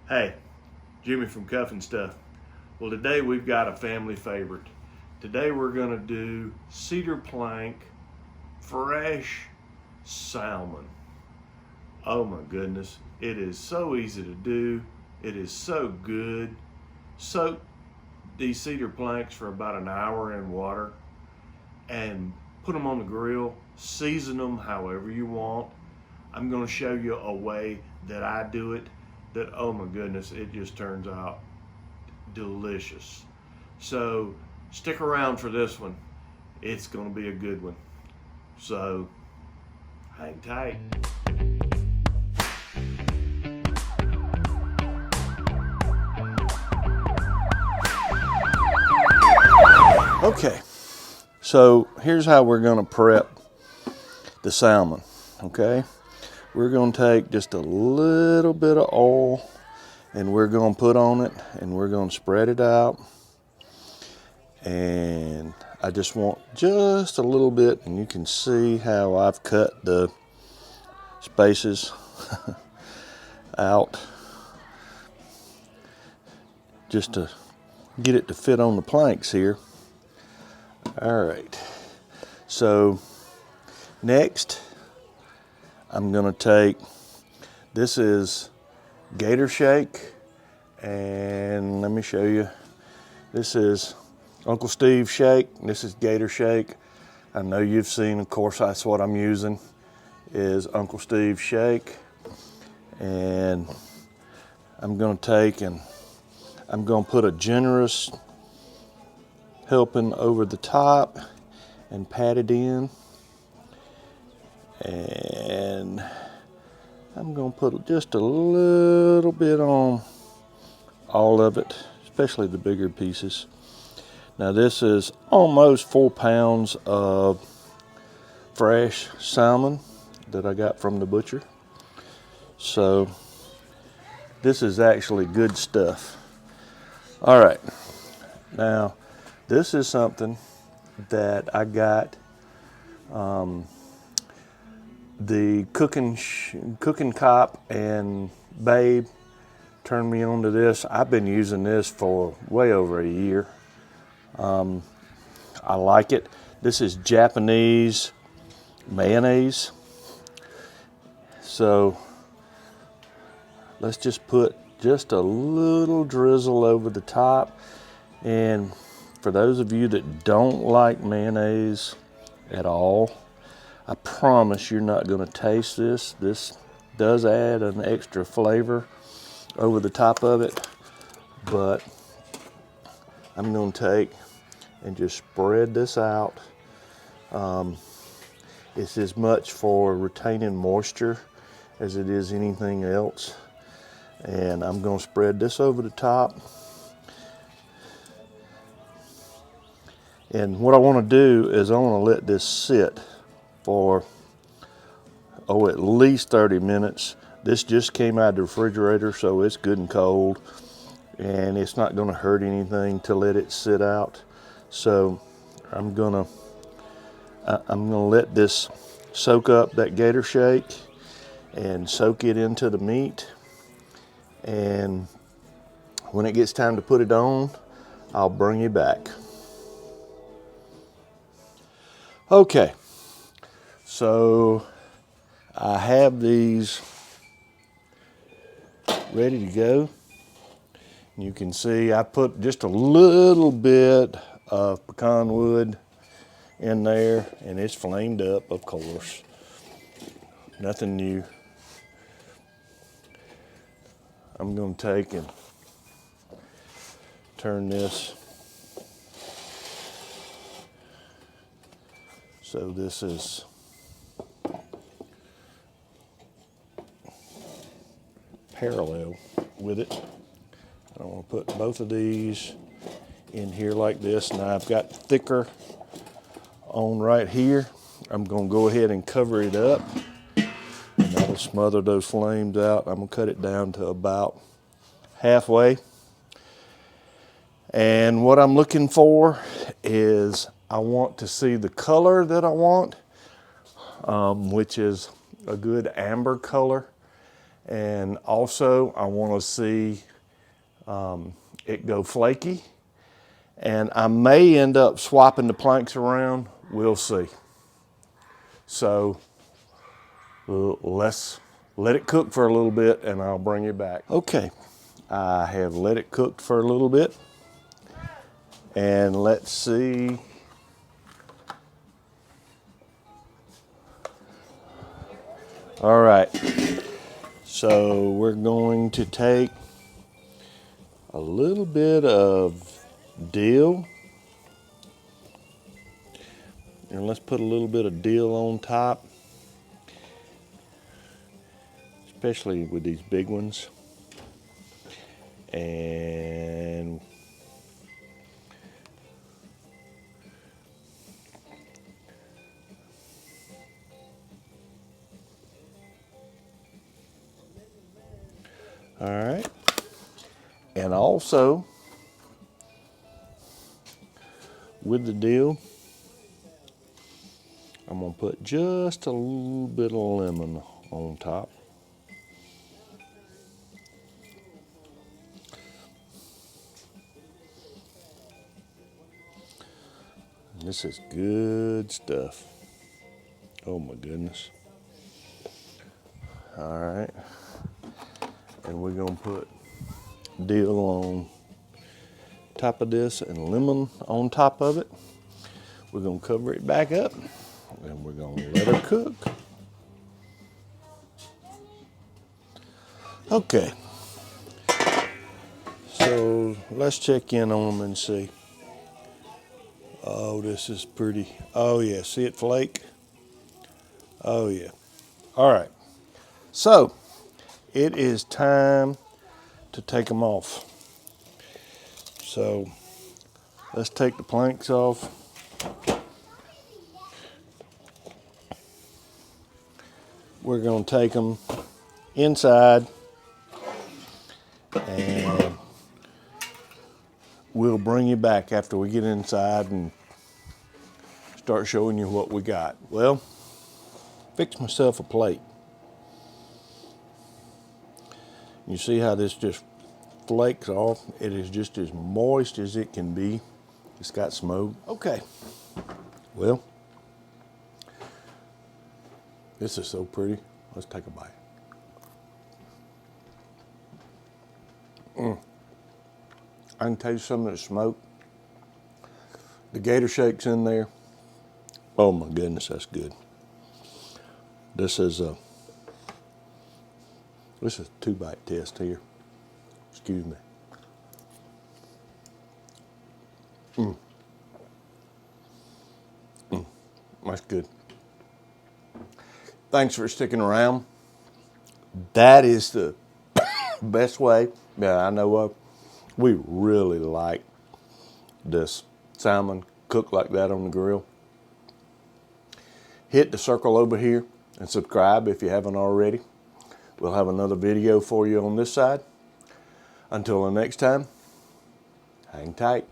Hey, Jimmy from Cuff and Stuff. Well, today we've got a family favorite. Today we're gonna do cedar plank fresh salmon. Oh my goodness, it is so easy to do. It is so good. Soak these cedar planks for about an hour in water and put them on the grill. Season them however you want. I'm gonna show you a way that I do it that, oh my goodness, it just turns out delicious. So stick around for this one. It's gonna be a good one. So hang tight. Okay, so here's how we're gonna prep the salmon, okay? We're gonna take just a little bit of oil and we're gonna put on it and we're gonna spread it out. And I just want just a little bit, and you can see how I've cut the spaces out just to get it to fit on the planks here. All right, so next I'm gonna take, this is Gator Shake, and let me show you. This is Uncle Steve's shake. This is Gator Shake. I know you've seen, of course, that's what I'm using, is Uncle Steve's shake. And I'm gonna take and I'm gonna put a generous helping over the top and pat it in. And I'm gonna put just a little bit on all of it, especially the bigger pieces. Now this is almost 4 pounds of fresh salmon that I got from the butcher. So this is actually good stuff. All right, now this is something that I got, the cooking cop and Babe turned me on to this. I've been using this for way over a year. I like it. This is Japanese mayonnaise. So let's just put just a little drizzle over the top. And for those of you that don't like mayonnaise at all, I promise you're not going to taste this. This does add an extra flavor over the top of it, but I'm going to take and just spread this out. It's as much for retaining moisture as it is anything else. And I'm going to spread this over the top. And what I want to do is I want to let this sit for, at least 30 minutes. This just came out of the refrigerator, so it's good and cold. And it's not going to hurt anything to let it sit out. So I'm gonna let this soak up that Gator Shake and soak it into the meat. And when it gets time to put it on, I'll bring you back. Okay, so I have these ready to go. You can see I put just a little bit of pecan wood in there, and it's flamed up, of course. Nothing new. I'm going to take and turn this so this is parallel with it. I want to put both of these in here like this. Now I've got thicker on right here. I'm going to go ahead and cover it up, and that'll smother those flames out. I'm going to cut it down to about halfway. And what I'm looking for is I want to see the color that I want, which is a good amber color. And also I want to see it go flaky. And I may end up swapping the planks around. We'll see. So let's let it cook for a little bit and I'll bring you back. Okay, I have let it cook for a little bit. And let's see. All right, so we're going to take a little bit of dill. And let's put a little bit of dill on top, especially with these big ones. And all right. And also with the dill, I'm gonna put just a little bit of lemon on top. This is good stuff. Oh my goodness. All right. And we're gonna put dill on top of this and lemon on top of it. We're gonna cover it back up and we're gonna let her cook. Okay. So let's check in on them and see. Oh, this is pretty. Oh yeah, see it flake? Oh yeah. All right. So it is time to take them off. So let's take the planks off. We're going to take them inside and we'll bring you back after we get inside and start showing you what we got. Well, fix myself a plate. You see how this just flakes off? It is just as moist as it can be. It's got smoke. Okay. Well, this is so pretty. Let's take a bite. I can taste some of the smoke. The gator shake's in there. Oh my goodness, that's good. This is a 2-bite test here. Excuse me. That's good. Thanks for sticking around. That is the best way that I know of. We really like this salmon cooked like that on the grill. Hit the circle over here and subscribe if you haven't already. We'll have another video for you on this side. Until the next time, hang tight.